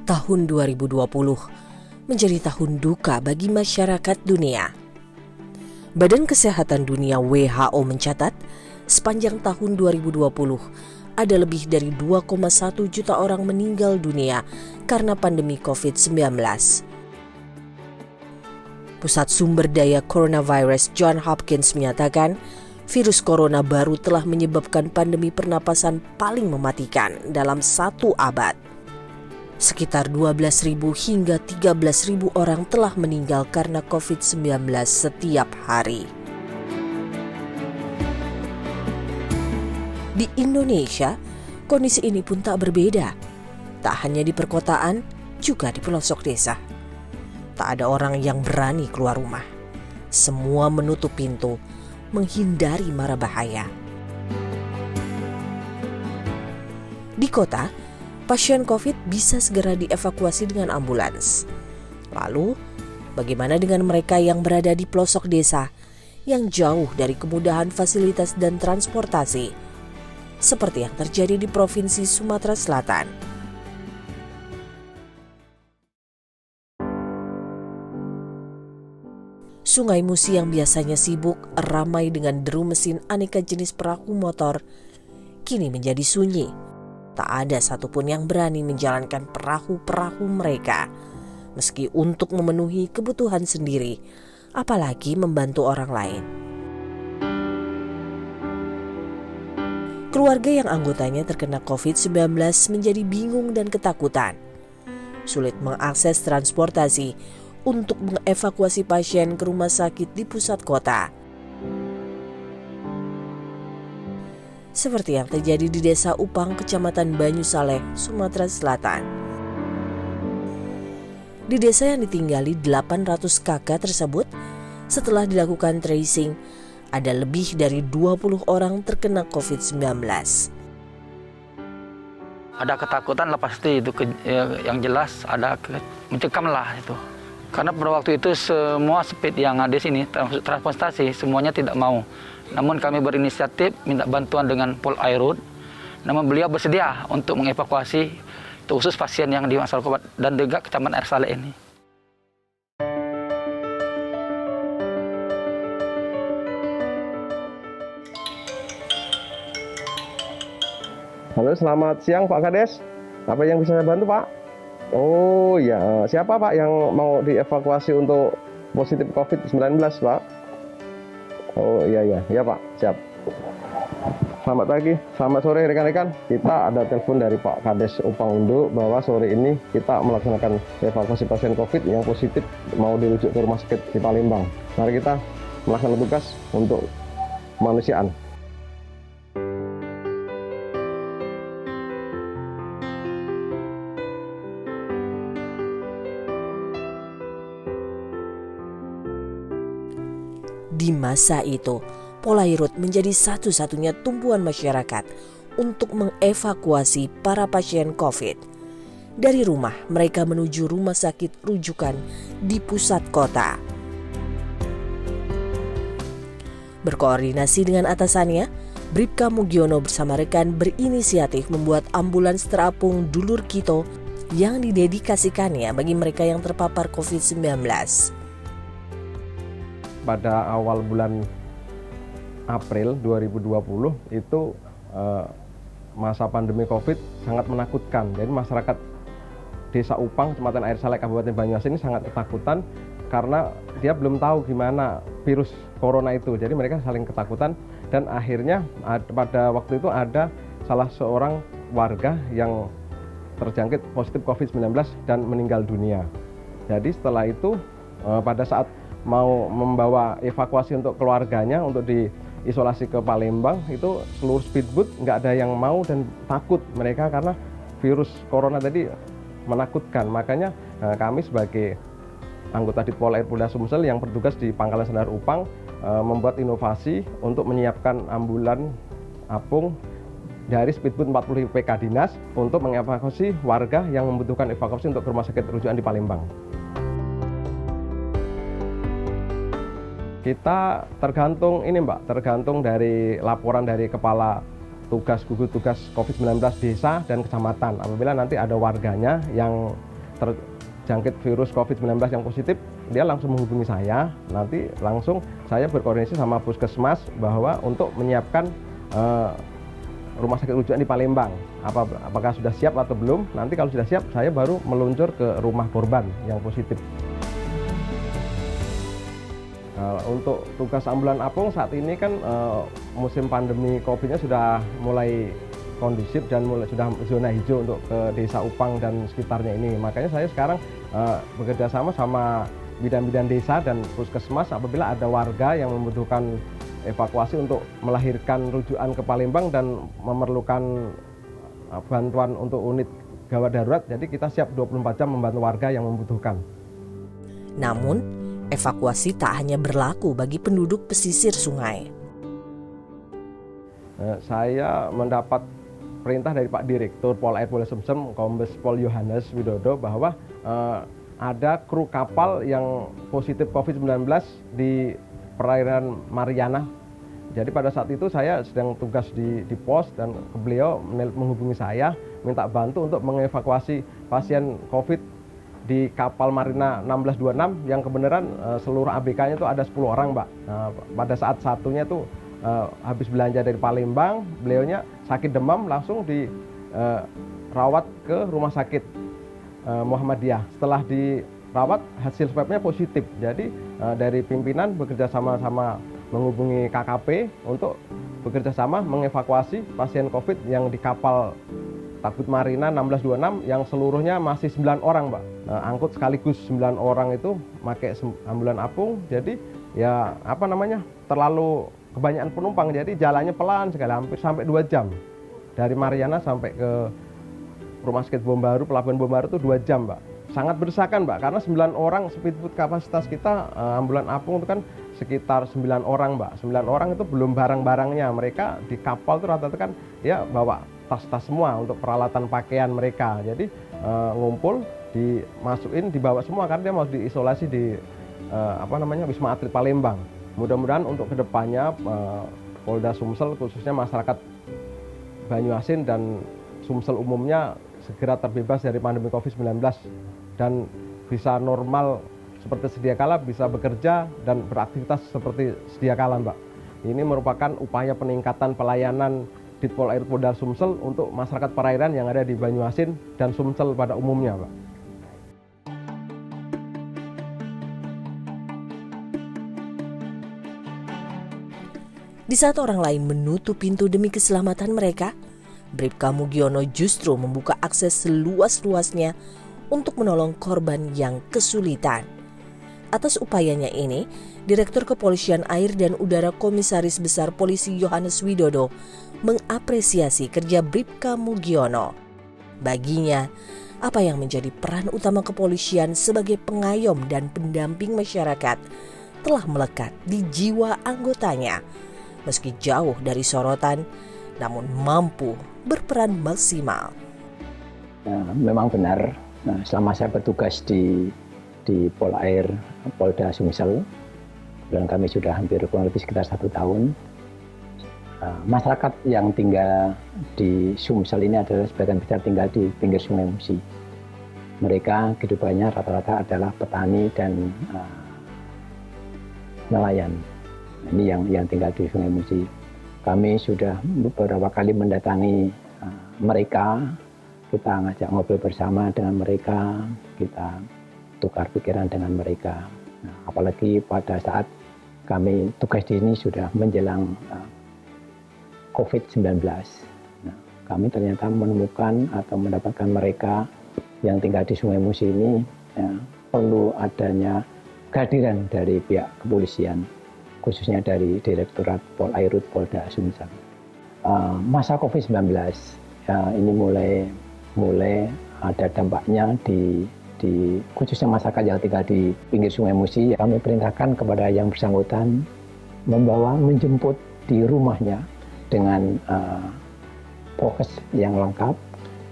Tahun 2020 menjadi tahun duka bagi masyarakat dunia. Badan Kesehatan Dunia WHO mencatat, sepanjang tahun 2020 ada lebih dari 2,1 juta orang meninggal dunia karena pandemi COVID-19. Pusat Sumber Daya Coronavirus Johns Hopkins menyatakan, virus corona baru telah menyebabkan pandemi pernapasan paling mematikan dalam satu abad. Sekitar 12.000 hingga 13.000 orang telah meninggal karena COVID-19 setiap hari. Di Indonesia, kondisi ini pun tak berbeda. Tak hanya di perkotaan, juga di pelosok desa. Tak ada orang yang berani keluar rumah. Semua menutup pintu, menghindari mara bahaya. Di kota, pasien COVID bisa segera dievakuasi dengan ambulans. Lalu, bagaimana dengan mereka yang berada di pelosok desa yang jauh dari kemudahan fasilitas dan transportasi, seperti yang terjadi di Provinsi Sumatera Selatan? Sungai Musi yang biasanya sibuk ramai dengan deru mesin aneka jenis perahu motor, kini menjadi sunyi. Tak ada satupun yang berani menjalankan perahu-perahu mereka, meski untuk memenuhi kebutuhan sendiri, apalagi membantu orang lain. Keluarga yang anggotanya terkena COVID-19 menjadi bingung dan ketakutan. Sulit mengakses transportasi untuk mengevakuasi pasien ke rumah sakit di pusat kota. Seperti yang terjadi di Desa Upang, Kecamatan Banyusaleh, Sumatera Selatan. Di desa yang ditinggali 800 kakak tersebut, setelah dilakukan tracing, ada lebih dari 20 orang terkena COVID-19. Ada ketakutan lah pasti itu, yang jelas ada mencekam lah itu. Karena pada waktu itu semua speed yang ada di sini, transportasi semuanya tidak mau. Namun kami berinisiatif minta bantuan dengan Polairut. Namun beliau bersedia untuk mengevakuasi khusus pasien yang di Masyarakat Kobat dan juga Kecamatan Air Saleh ini. Halo, selamat siang Pak Kades. Apa yang bisa saya bantu Pak? Oh ya, siapa Pak yang mau dievakuasi untuk positif COVID-19 Pak? Oh iya Pak, siap. Selamat pagi, selamat sore rekan-rekan. Kita ada telepon dari Pak Kades Upang Undo bahwa sore ini kita melaksanakan evakuasi pasien COVID yang positif mau dirujuk ke rumah sakit di Palembang. Mari kita melaksanakan tugas untuk kemanusiaan. Di masa itu, Polairut menjadi satu-satunya tumpuan masyarakat untuk mengevakuasi para pasien COVID. Dari rumah, mereka menuju rumah sakit rujukan di pusat kota. Berkoordinasi dengan atasannya, Bribka Mugiono bersama rekan berinisiatif membuat ambulans terapung Dulur Kito yang didedikasikannya bagi mereka yang terpapar COVID-19. Pada awal bulan April 2020 itu masa pandemi COVID sangat menakutkan. Jadi masyarakat Desa Upang, Kecamatan Air Saleh, Kabupaten Banyuasin ini sangat ketakutan karena dia belum tahu gimana virus corona itu. Jadi mereka saling ketakutan dan akhirnya pada waktu itu ada salah seorang warga yang terjangkit positif COVID-19 dan meninggal dunia. Jadi setelah itu pada saat mau membawa evakuasi untuk keluarganya untuk diisolasi ke Palembang, itu seluruh speedboat nggak ada yang mau dan takut mereka karena virus corona tadi menakutkan. Makanya kami sebagai anggota Ditpol Air Polda Sumsel yang bertugas di Pangkalan Sandar Upang membuat inovasi untuk menyiapkan ambulan apung dari speedboat 40 PK Dinas untuk mengevakuasi warga yang membutuhkan evakuasi untuk ke rumah sakit rujukan di Palembang. Kita tergantung tergantung dari laporan dari Kepala Tugas Gugus Tugas COVID-19 desa dan kecamatan. Apabila nanti ada warganya yang terjangkit virus COVID-19 yang positif, dia langsung menghubungi saya. Nanti langsung saya berkoordinasi sama puskesmas bahwa untuk menyiapkan rumah sakit rujukan di Palembang. Apakah sudah siap atau belum? Nanti kalau sudah siap, saya baru meluncur ke rumah korban yang positif. Untuk tugas ambulan apung saat ini kan musim pandemi COVID-nya sudah mulai kondusif dan sudah zona hijau untuk ke Desa Upang dan sekitarnya ini. Makanya saya sekarang bekerja sama bidan-bidan desa dan puskesmas apabila ada warga yang membutuhkan evakuasi untuk melahirkan rujukan ke Palembang dan memerlukan bantuan untuk unit gawat darurat. Jadi kita siap 24 jam membantu warga yang membutuhkan. Namun, evakuasi tak hanya berlaku bagi penduduk pesisir sungai. Saya mendapat perintah dari Pak Direktur Polair Polda Sumsel, Kombes Pol Yohanes Widodo, bahwa ada kru kapal yang positif COVID-19 di perairan Mariana. Jadi pada saat itu saya sedang tugas di pos dan beliau menghubungi saya minta bantu untuk mengevakuasi pasien COVID di kapal Marina 1626 yang kebenaran seluruh ABK-nya itu ada 10 orang, Mbak. Pada saat satunya itu habis belanja dari Palembang, beliaunya sakit demam langsung dirawat ke rumah sakit Muhammadiyah. Setelah dirawat hasil swabnya positif. Jadi dari pimpinan bekerja sama menghubungi KKP untuk bekerja sama mengevakuasi pasien COVID yang di kapal Takbut Marina 1626 yang seluruhnya masih 9 orang, Mbak. Angkut sekaligus 9 orang itu pakai ambulan apung. Jadi ya terlalu kebanyakan penumpang, jadi jalannya pelan sekali, hampir sampai 2 jam. Dari Mariana sampai ke Rumah Sakit Bom Baru, Pelabuhan Bom Baru itu 2 jam, Mbak. Sangat berdesakan, Mbak, karena 9 orang, speedboat kapasitas kita ambulan apung itu kan sekitar 9 orang, Mbak. 9 orang itu belum barang-barangnya. Mereka di kapal itu rata-rata kan ya bawa tas-tas semua untuk peralatan pakaian mereka. Jadi ngumpul, dimasukin, dibawa semua karena dia mau diisolasi di Wisma Atlet Palembang. Mudah-mudahan untuk kedepannya Polda Sumsel khususnya masyarakat Banyuasin dan Sumsel umumnya segera terbebas dari pandemi COVID-19 dan bisa normal seperti sedia kala, bisa bekerja dan beraktivitas seperti sedia kala, Mbak. Ini merupakan upaya peningkatan pelayanan Ditpol Air Polda Sumsel untuk masyarakat perairan yang ada di Banyuasin dan Sumsel pada umumnya, Mbak. Di saat orang lain menutup pintu demi keselamatan mereka, Bribka Mugiono justru membuka akses seluas-luasnya untuk menolong korban yang kesulitan. Atas upayanya ini, Direktur Kepolisian Air dan Udara Komisaris Besar Polisi Yohanes Widodo mengapresiasi kerja Bribka Mugiono. Baginya, apa yang menjadi peran utama kepolisian sebagai pengayom dan pendamping masyarakat telah melekat di jiwa anggotanya. Meski jauh dari sorotan, namun mampu berperan maksimal. Memang benar, selama saya bertugas di Polair Polda Sumsel, dan kami sudah hampir kurang lebih sekitar 1 tahun, masyarakat yang tinggal di Sumsel ini adalah sebagian besar tinggal di pinggir Sungai Musi. Mereka kehidupannya rata-rata adalah petani dan nelayan. Ini yang tinggal di Sungai Musi. Kami sudah beberapa kali mendatangi mereka, kita ngajak ngobrol bersama dengan mereka, kita tukar pikiran dengan mereka. Apalagi pada saat kami tugas di sini sudah menjelang COVID-19. Kami ternyata menemukan atau mendapatkan mereka yang tinggal di Sungai Musi ini perlu adanya kehadiran dari pihak kepolisian, khususnya dari Direktorat Polairut Polda Sumsel. Masa COVID-19 ini mulai ada dampaknya di khususnya masyarakat yang tinggal di pinggir Sungai Musi. Kami perintahkan kepada yang bersangkutan menjemput di rumahnya dengan prokes yang lengkap,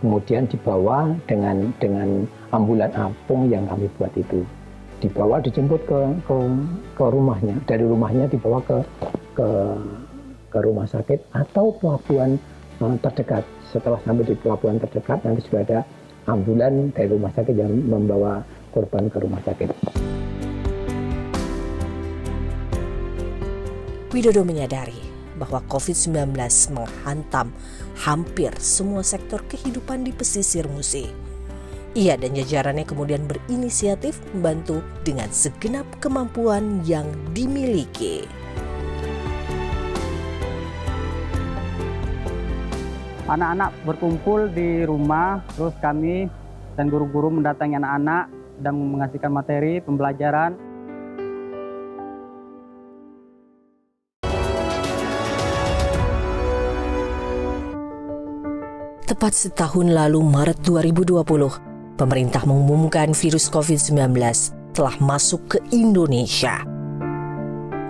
kemudian dibawa dengan ambulan apung yang kami buat itu. Dijemput ke rumahnya, dari rumahnya dibawa ke rumah sakit atau pelabuhan terdekat. Setelah sampai di pelabuhan terdekat nanti sudah ada ambulan dari rumah sakit yang membawa korban ke rumah sakit. Widodo menyadari bahwa COVID-19 menghantam hampir semua sektor kehidupan di pesisir Musi. Ia dan jajarannya kemudian berinisiatif membantu dengan segenap kemampuan yang dimiliki. Anak-anak berkumpul di rumah, terus kami dan guru-guru mendatangi anak-anak dan mengasihkan materi pembelajaran. Tepat setahun lalu, Maret 2020, pemerintah mengumumkan virus COVID-19 telah masuk ke Indonesia.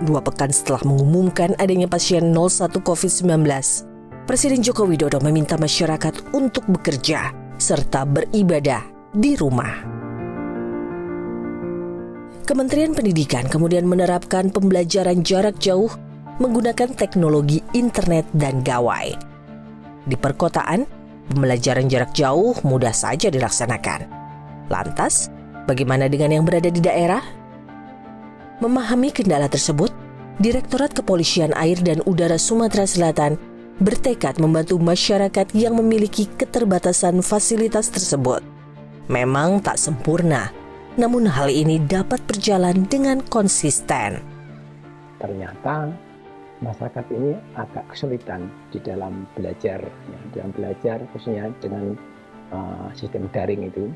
2 pekan setelah mengumumkan adanya pasien 01 COVID-19, Presiden Joko Widodo meminta masyarakat untuk bekerja serta beribadah di rumah. Kementerian Pendidikan kemudian menerapkan pembelajaran jarak jauh menggunakan teknologi internet dan gawai. Di perkotaan, pembelajaran jarak jauh mudah saja dilaksanakan. Lantas, bagaimana dengan yang berada di daerah? Memahami kendala tersebut, Direktorat Kepolisian Air dan Udara Sumatera Selatan bertekad membantu masyarakat yang memiliki keterbatasan fasilitas tersebut. Memang tak sempurna, namun hal ini dapat berjalan dengan konsisten. Ternyata masyarakat ini agak kesulitan di dalam belajar, khususnya dengan sistem daring itu.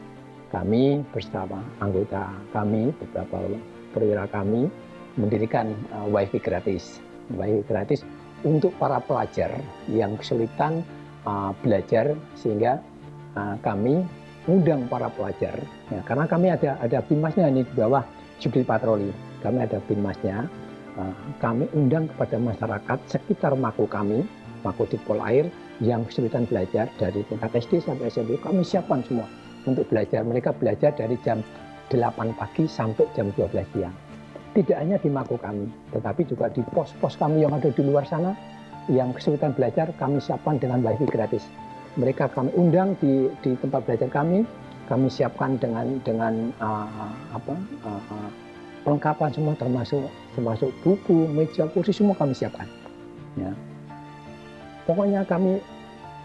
Kami bersama anggota kami, beberapa perwira kami, mendirikan WiFi gratis untuk para pelajar yang kesulitan belajar, sehingga kami undang para pelajar, ya, karena kami ada binmasnya ini di bawah Jubdil Patroli, kami ada binmasnya. Kami undang kepada masyarakat sekitar Mako kami, Mako Ditpol Air, yang kesulitan belajar dari tingkat SD sampai SMP, kami siapkan semua untuk belajar. Mereka belajar dari jam 8 pagi sampai jam 12 siang. Tidak hanya di Mako kami, tetapi juga di pos-pos kami yang ada di luar sana, yang kesulitan belajar kami siapkan dengan WiFi gratis. Mereka kami undang di tempat belajar kami siapkan dengan perlengkapan semua, termasuk buku, meja, kursi, semua kami siapkan. Ya. Pokoknya kami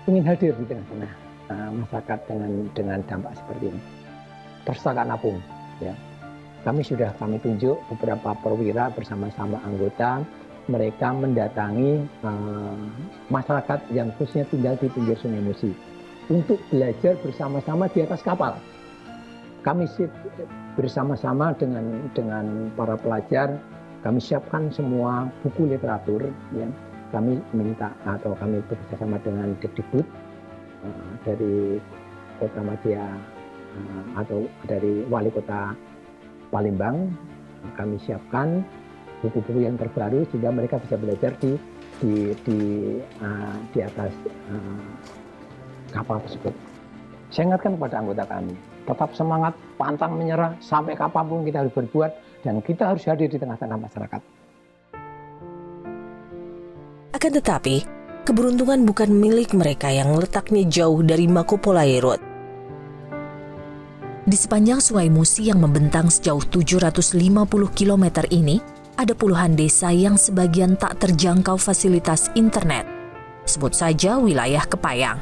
ingin hadir di tengah-tengah masyarakat dengan dampak seperti ini. Terserah apapun, ya. Kami tunjuk beberapa perwira bersama-sama anggota, mereka mendatangi masyarakat yang khususnya tinggal di pinggir Sungai Musi untuk belajar bersama-sama di atas kapal. Kami bersama-sama dengan para pelajar, kami siapkan semua buku literatur, ya. Kami minta atau kami bekerjasama dengan Dikdikbud dari Kota Madya atau dari Wali Kota Palembang, kami siapkan buku-buku yang terbaru sehingga mereka bisa belajar di atas kapal tersebut. Saya ingatkan kepada anggota kami, tetap semangat, pantang menyerah, sampai kapanpun kita harus berbuat dan kita harus hadir di tengah-tengah masyarakat. Akan tetapi, keberuntungan bukan milik mereka yang letaknya jauh dari Mako Polairut. Di sepanjang Sungai Musi yang membentang sejauh 750 km ini, ada puluhan desa yang sebagian tak terjangkau fasilitas internet. Sebut saja wilayah Kepayang.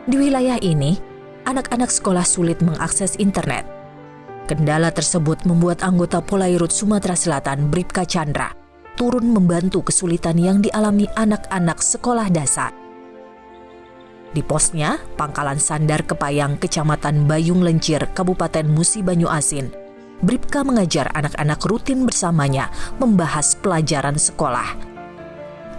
Di wilayah ini, anak-anak sekolah sulit mengakses internet. Kendala tersebut membuat anggota Polairut Sumatera Selatan, Bribka Chandra, turun membantu kesulitan yang dialami anak-anak sekolah dasar. Di posnya, Pangkalan Sandar Kepayang, Kecamatan Bayung Lencir, Kabupaten Musi Banyu Asin, Bribka mengajar anak-anak rutin bersamanya membahas pelajaran sekolah.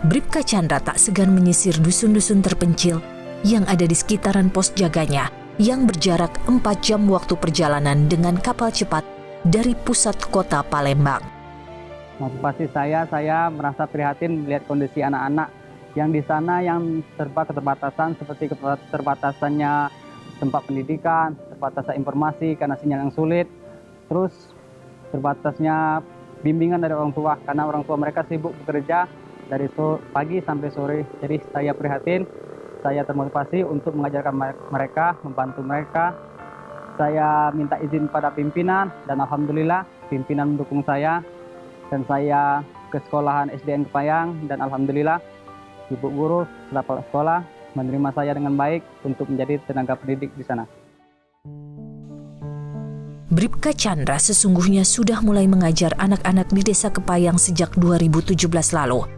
Bribka Chandra tak segan menyisir dusun-dusun terpencil yang ada di sekitaran pos jaganya yang berjarak 4 jam waktu perjalanan dengan kapal cepat dari pusat kota Palembang. Motivasi saya merasa prihatin melihat kondisi anak-anak yang di sana yang serba keterbatasan, seperti keterbatasannya tempat pendidikan, keterbatasan informasi karena sinyal yang sulit, terus terbatasnya bimbingan dari orang tua karena orang tua mereka sibuk bekerja dari pagi sampai sore. Jadi saya prihatin saya termotivasi untuk mengajarkan mereka, membantu mereka. Saya minta izin pada pimpinan dan alhamdulillah pimpinan mendukung saya dan saya ke sekolahan SDN Kepayang dan alhamdulillah ibu guru kepala sekolah menerima saya dengan baik untuk menjadi tenaga pendidik di sana. Bribka Chandra sesungguhnya sudah mulai mengajar anak-anak di Desa Kepayang sejak 2017 lalu.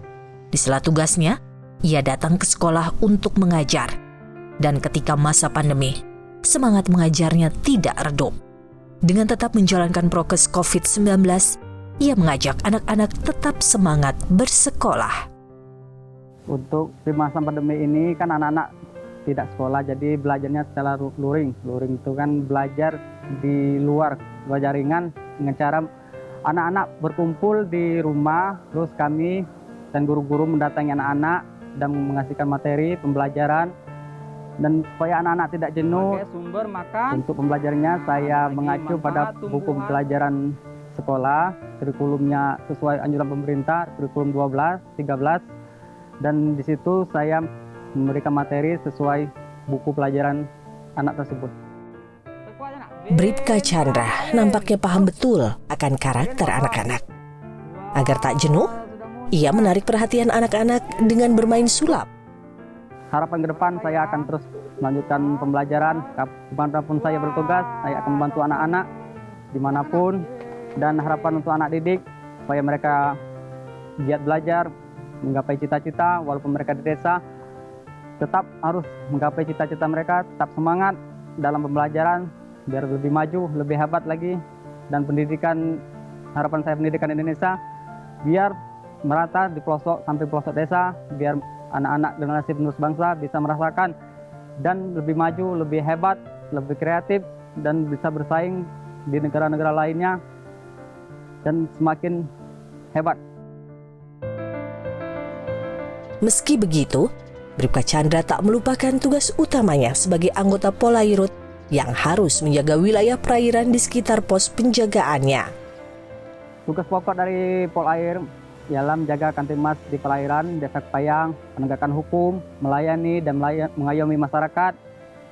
Di sela tugasnya, ia datang ke sekolah untuk mengajar. Dan ketika masa pandemi, semangat mengajarnya tidak redup. Dengan tetap menjalankan prokes COVID-19, ia mengajak anak-anak tetap semangat bersekolah. Untuk di masa pandemi ini kan anak-anak tidak sekolah, jadi belajarnya secara luring. Luring itu kan belajar di luar jaringan dengan cara anak-anak berkumpul di rumah, terus kami dan guru-guru mendatangi anak-anak dan mengasihkan materi pembelajaran. Dan supaya anak-anak tidak jenuh, sumber makan. Untuk pembelajarannya saya mengacu pada buku pembelajaran sekolah, kurikulumnya sesuai anjuran pemerintah, kurikulum 12, 13. Dan di situ saya memberikan materi sesuai buku pelajaran anak tersebut. Bribka Chandra nampaknya paham betul akan karakter anak-anak. Agar tak jenuh, ia menarik perhatian anak-anak dengan bermain sulap. Harapan ke depan saya akan terus melanjutkan pembelajaran. Dimanapun saya bertugas, saya akan membantu anak-anak dimanapun. Dan harapan untuk anak didik, supaya mereka giat belajar, menggapai cita-cita, walaupun mereka di desa, tetap harus menggapai cita-cita mereka, tetap semangat dalam pembelajaran, biar lebih maju, lebih hebat lagi. Dan pendidikan, harapan saya pendidikan Indonesia, biar merata di pelosok sampai pelosok desa, biar anak-anak generasi penerus bangsa bisa merasakan dan lebih maju, lebih hebat, lebih kreatif, dan bisa bersaing di negara-negara lainnya dan semakin hebat. Meski begitu, Bribka Chandra tak melupakan tugas utamanya sebagai anggota Polairut yang harus menjaga wilayah perairan di sekitar pos penjagaannya. Tugas pokok dari Polair ialah menjaga Kamtipmas di perairan Desa Kepayang, menegakkan hukum, melayani dan mengayomi masyarakat.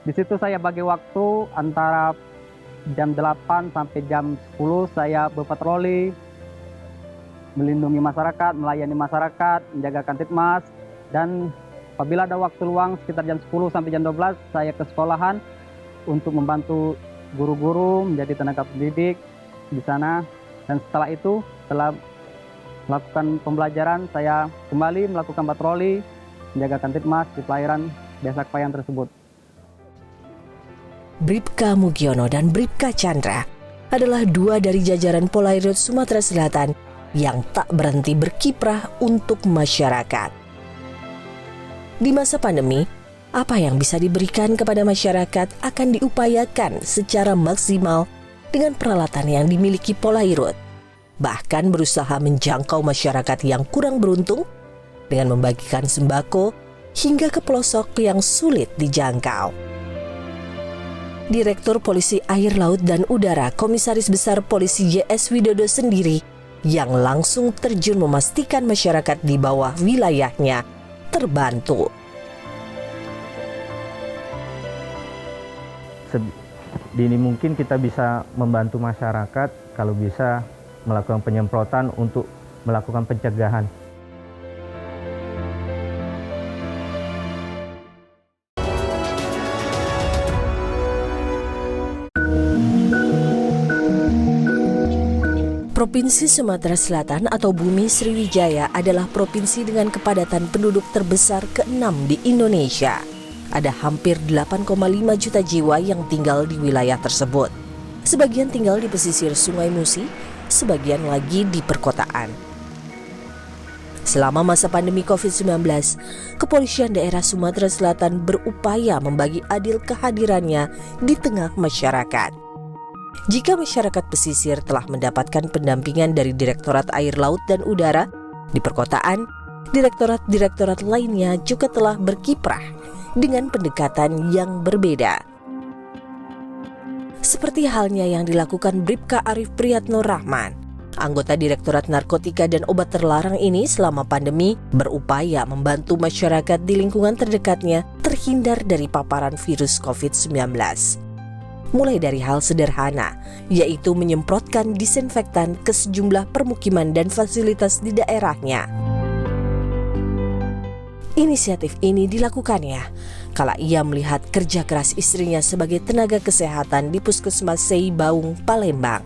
Di situ saya bagi waktu antara jam 8 sampai jam 10 saya berpatroli, melindungi masyarakat, melayani masyarakat, menjaga Kamtipmas. Dan apabila ada waktu luang sekitar jam 10 sampai jam 12 saya ke sekolahan untuk membantu guru-guru menjadi tenaga pendidik di sana. Dan setelah itu, setelah melakukan pembelajaran, saya kembali melakukan patroli, menjaga Kamtipmas di perairan Desa Kepayang tersebut. Bribka Mugiono dan Bribka Chandra adalah dua dari jajaran Polairut Sumatera Selatan yang tak berhenti berkiprah untuk masyarakat. Di masa pandemi, apa yang bisa diberikan kepada masyarakat akan diupayakan secara maksimal dengan peralatan yang dimiliki Polairut. Bahkan berusaha menjangkau masyarakat yang kurang beruntung dengan membagikan sembako hingga ke pelosok yang sulit dijangkau. Direktur Polisi Air, Laut, dan Udara Komisaris Besar Polisi JS Widodo sendiri yang langsung terjun memastikan masyarakat di bawah wilayahnya terbantu. Sedini mungkin kita bisa membantu masyarakat kalau bisa melakukan penyemprotan untuk melakukan pencegahan. Provinsi Sumatera Selatan atau Bumi Sriwijaya adalah provinsi dengan kepadatan penduduk terbesar ke-6 di Indonesia. Ada hampir 8,5 juta jiwa yang tinggal di wilayah tersebut. Sebagian tinggal di pesisir Sungai Musi, sebagian lagi di perkotaan. Selama masa pandemi COVID-19, Kepolisian Daerah Sumatera Selatan berupaya membagi adil kehadirannya di tengah masyarakat. Jika masyarakat pesisir telah mendapatkan pendampingan dari Direktorat Air, Laut, dan Udara, di perkotaan, direktorat-direktorat lainnya juga telah berkiprah dengan pendekatan yang berbeda. Seperti halnya yang dilakukan Bribka Arif Priyatno Rahman anggota Direktorat Narkotika dan Obat Terlarang ini selama pandemi berupaya membantu masyarakat di lingkungan terdekatnya terhindar dari paparan virus COVID-19. Mulai dari hal sederhana, yaitu menyemprotkan disinfektan ke sejumlah permukiman dan fasilitas di daerahnya. Inisiatif ini dilakukannya kala ia melihat kerja keras istrinya sebagai tenaga kesehatan di Puskesmas Sei Baung, Palembang.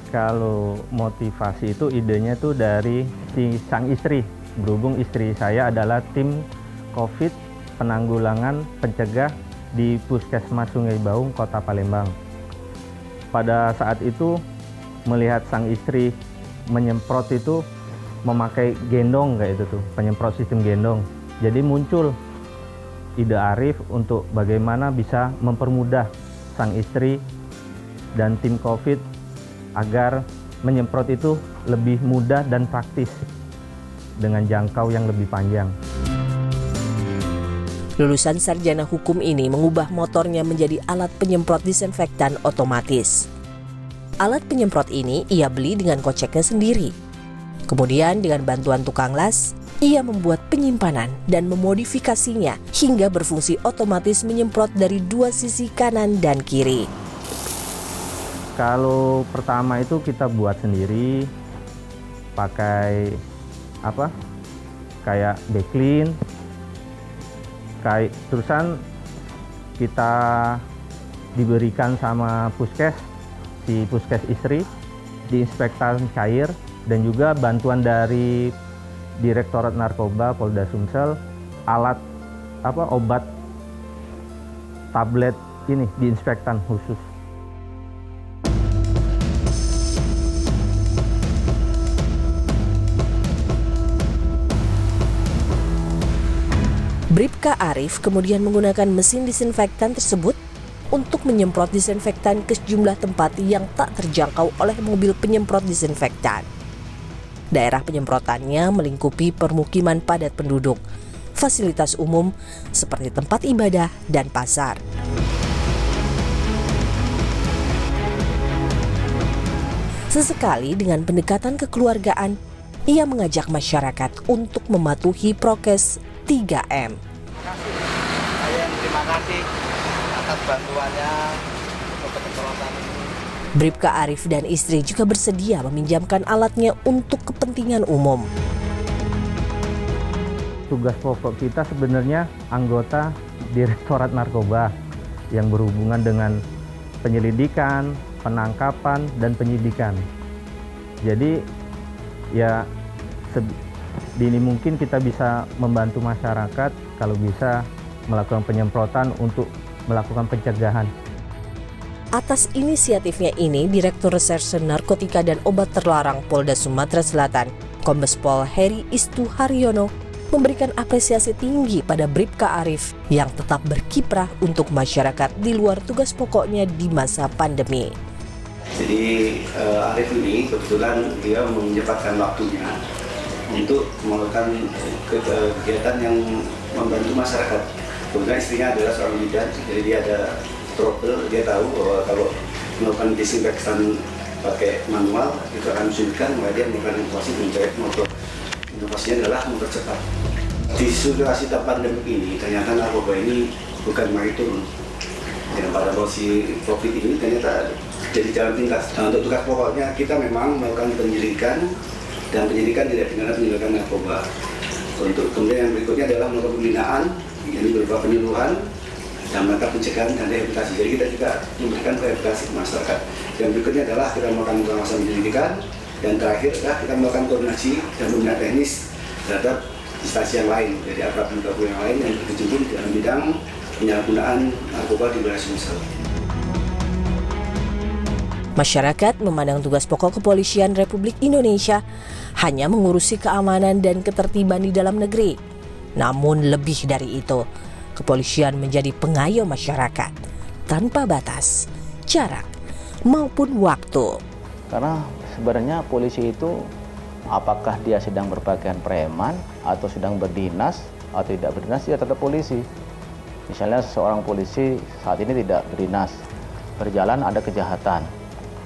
Kalau motivasi itu idenya tuh dari sang istri. Berhubung istri saya adalah tim COVID penanggulangan pencegah di Puskesmas Sungai Baung, Kota Palembang. Pada saat itu melihat sang istri menyemprot itu memakai gendong kayak itu tuh, penyemprot sistem gendong. Jadi muncul ide Arif untuk bagaimana bisa mempermudah sang istri dan tim COVID agar menyemprot itu lebih mudah dan praktis dengan jangkau yang lebih panjang. Lulusan sarjana hukum ini mengubah motornya menjadi alat penyemprot disinfektan otomatis. Alat penyemprot ini ia beli dengan koceknya sendiri. Kemudian dengan bantuan tukang las, ia membuat penyimpanan dan memodifikasinya hingga berfungsi otomatis menyemprot dari dua sisi kanan dan kiri. Kalau pertama itu kita buat sendiri, pakai kayak backlin, kayak terusan kita diberikan sama si puskes istri, diinspektan cair, dan juga bantuan dari Direktorat Narkoba Polda Sumsel, alat obat tablet ini diinspektan khusus. Bribka Arif kemudian menggunakan mesin disinfektan tersebut untuk menyemprot disinfektan ke sejumlah tempat yang tak terjangkau oleh mobil penyemprot disinfektan. Daerah penyemprotannya melingkupi permukiman padat penduduk, fasilitas umum seperti tempat ibadah dan pasar. Sesekali dengan pendekatan kekeluargaan, ia mengajak masyarakat untuk mematuhi prokes 3M. Terima kasih atas bantuannya untuk penyemprotan ini. Bribka Arif dan istri juga bersedia meminjamkan alatnya untuk kepentingan umum. Tugas pokok kita sebenarnya anggota Direktorat Narkoba yang berhubungan dengan penyelidikan, penangkapan, dan penyidikan. Jadi ya dini mungkin kita bisa membantu masyarakat kalau bisa melakukan penyemprotan untuk melakukan pencegahan. Atas inisiatifnya ini, Direktur Reserse Narkotika dan Obat Terlarang Polda Sumatera Selatan, Kombes Pol Heri Istu Haryono, memberikan apresiasi tinggi pada Bribka Arif yang tetap berkiprah untuk masyarakat di luar tugas pokoknya di masa pandemi. Jadi Arif ini kebetulan dia menyempatkan waktunya untuk melakukan kegiatan yang membantu masyarakat. Kemudian istrinya adalah seorang bidan, jadi dia ada trouble, dia tahu bahwa kalau melakukan disinfektan pakai manual itu akan menyulitkan, maka dia melakukan inovasi mencari motor. Inovasinya adalah mempercepat. Di situasi pandemi ini ternyata narkoba ini bukan main turun. Dan pada posisi COVID ini ternyata jadi jalan pintas. Nah, untuk tugas pokoknya kita memang melakukan penyelidikan dan penyelidikan tidak dengan penyelidikan narkoba. Untuk kemudian yang berikutnya adalah melakukan pembinaan, yang berupa penyuluhan dan melakukan pencegahan dan rehabilitasi. Jadi kita juga memberikan rehabilitasi ke masyarakat. Yang berikutnya adalah kita melakukan pengawasan penyelidikan, dan terakhir adalah kita melakukan koordinasi dan pembinaan teknis terhadap instansi yang lain, jadi aparat penegak hukum yang lain yang berkecimpung dalam bidang penyalahgunaan narkoba di wilayah Sumsel. Masyarakat memandang tugas pokok Kepolisian Republik Indonesia hanya mengurusi keamanan dan ketertiban di dalam negeri. Namun lebih dari itu, kepolisian menjadi pengayom masyarakat tanpa batas, jarak, maupun waktu. Karena sebenarnya polisi itu apakah dia sedang berpakaian preman atau sedang berdinas atau tidak berdinas, dia tetap polisi. Misalnya seorang polisi saat ini tidak berdinas, berjalan ada kejahatan,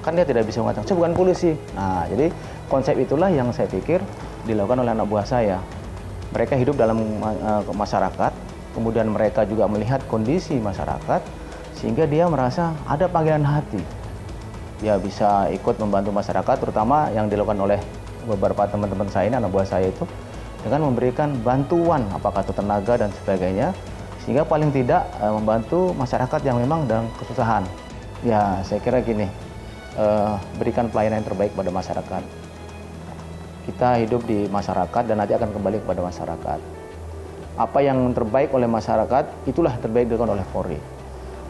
kan dia tidak bisa mengatakan saya bukan polisi. Nah, jadi konsep itulah yang saya pikir dilakukan oleh anak buah saya. Mereka hidup dalam masyarakat, kemudian mereka juga melihat kondisi masyarakat, sehingga dia merasa ada panggilan hati. Dia bisa ikut membantu masyarakat, terutama yang dilakukan oleh beberapa teman-teman saya ini, anak buah saya itu, dengan memberikan bantuan, apakah itu tenaga dan sebagainya, sehingga paling tidak membantu masyarakat yang memang dalam kesusahan. Ya, saya kira gini, berikan pelayanan yang terbaik pada masyarakat. Kita hidup di masyarakat dan nanti akan kembali kepada masyarakat. Apa yang terbaik oleh masyarakat, itulah terbaik dilakukan oleh Polri.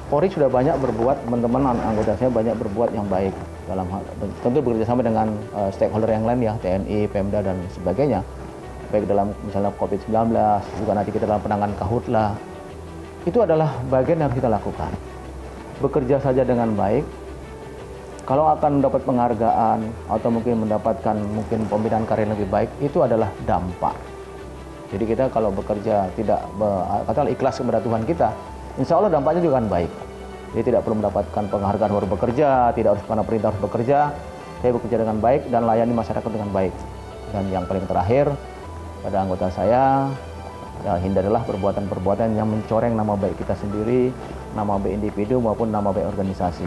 Polri sudah banyak berbuat, teman-teman anggota saya banyak berbuat yang baik dalam hal, tentu bekerjasama dengan stakeholder yang lain ya, TNI, Pemda dan sebagainya, baik dalam misalnya COVID-19, juga nanti kita dalam penanganan Karhutla. Itu adalah bagian yang harus kita lakukan. Bekerja saja dengan baik, kalau akan mendapat penghargaan atau mungkin mendapatkan pembinaan karir lebih baik, itu adalah dampak. Jadi kita kalau bekerja tidak katakanlah ikhlas kepada Tuhan kita, insya Allah dampaknya juga akan baik. Jadi tidak perlu mendapatkan penghargaan baru bekerja, tidak harus karena perintah harus bekerja. Saya bekerja dengan baik dan layani masyarakat dengan baik. Dan yang paling terakhir, pada anggota saya, ya, hindarilah perbuatan-perbuatan yang mencoreng nama baik kita sendiri, nama baik individu maupun nama baik organisasi.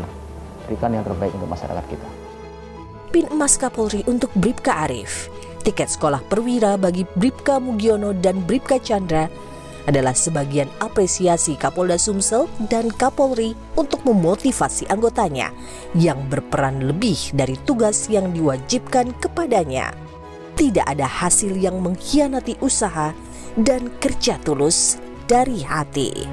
Berikan yang terbaik untuk masyarakat kita. Pin emas Kapolri untuk Bribka Arif, tiket sekolah perwira bagi Bribka Mugiono dan Bribka Chandra adalah sebagian apresiasi Kapolda Sumsel dan Kapolri untuk memotivasi anggotanya yang berperan lebih dari tugas yang diwajibkan kepadanya. Tidak ada hasil yang mengkhianati usaha dan kerja tulus dari hati.